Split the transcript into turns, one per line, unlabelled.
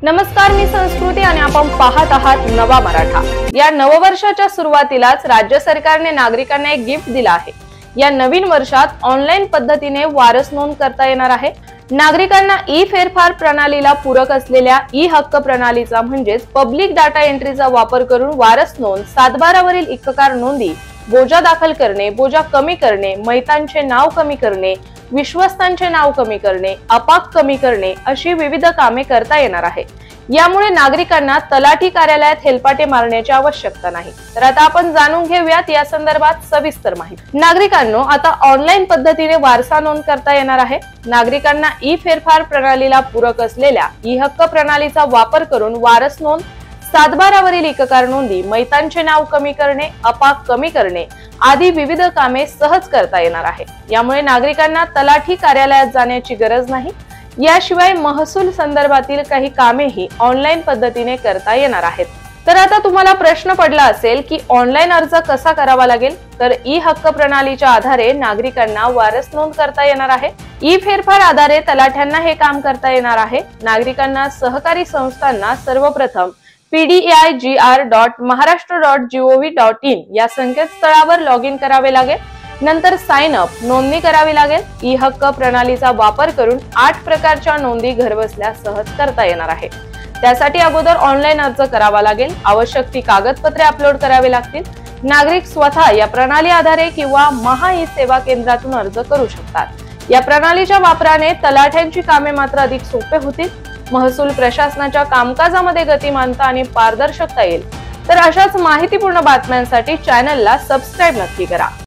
नमस्कार, मी संस्कृती आणि आपण पाहत आहात नवा मराठा। या नववर्षाच्या सुरुवातीलाच राज्य सरकारने नागरिकांना एक गिफ्ट दिला आहे। या नवीन वर्षात ऑनलाईन पद्धतीने वारस नोंद करता येणार आहे। नागरिकांना ई फेरफार प्रणालीला पूरक असलेल्या ई हक्क प्रणालीचा म्हणजेच पब्लिक डाटा एंट्रीचा वापर करून वारस नोंद, 7/12 वरील इक्ककार नोंदी, बोजा दाखल करणे, बोजा कमी करणे, मैतांचे नाव कमी करणे, विश्वस्तांचे नाव कमी करणे, अपाक कमी करणे अशी विविध कामे करता येणार आहे। यामुळे नागरिकांना तलाठी कार्यालयात हेलपाटे मारण्याची आवश्यकता नाही। तर आता आपण जाणून घेऊयात या संदर्भात सविस्तर माहिती। नागरिकांनो, आता ऑनलाईन पद्धतीने वारसा नोंद करता येणार आहे। नागरिकांना ई फेरफार प्रणालीला पूरक असलेल्या ई हक्क प्रणालीचा वापर करून वारस नोंद, 7/12 वरील इक्ककार नोंदी, मैतांचे नाव कमी करणे, अपाक कमी करणे आदी विविध कामे सहज करता येणार आहे। यामुळे नागरिकांना तलाठी कार्यालयात जाण्याची गरज नाही। याशिवाय महसूल संदर्भातील काही कामेही ऑनलाईन पद्धतीने करता येणार आहेत। तर आता तुम्हाला प्रश्न पडला असेल की ऑनलाईन अर्ज कसा करावा लागेल? तर ई हक्क प्रणालीच्या आधारे नागरिकांना वारस नोंद करता येणार आहे। ई फेरफार आधारे तलाठ्यांना हे काम करता येणार आहे। नागरिकांना सहकारी संस्थांना सर्वप्रथम pdir.maharashtra.gov.in या संकेतस्थळावर लॉग इन करावे लागेल। नंतर साइन अप नोंदणी करावी लागेल। ई हक्क प्रणालीचा वापर करून 8 प्रकारच्या नोंदी घरबसल्या सहज करता येणार आहे। त्यासाठी अगोदर ऑनलाईन अर्ज करावा लागेल। आवश्यक ती कागदपत्रे अपलोड करावी लागतील। नागरिक स्वतः या प्रणाली आधारे किंवा महा ई सेवा केंद्रातून अर्ज करू शकतात। या प्रणालीच्या वापराने तलाठ्यांची कामे मात्र अधिक सोपे होतील। महसूल प्रशासनाच्या कामकाजामध्ये गतिमानता आणि पारदर्शकता येईल। तर अशाच माहितीपूर्ण बातम्यांसाठी चॅनलला सबस्क्राइब नक्की करा।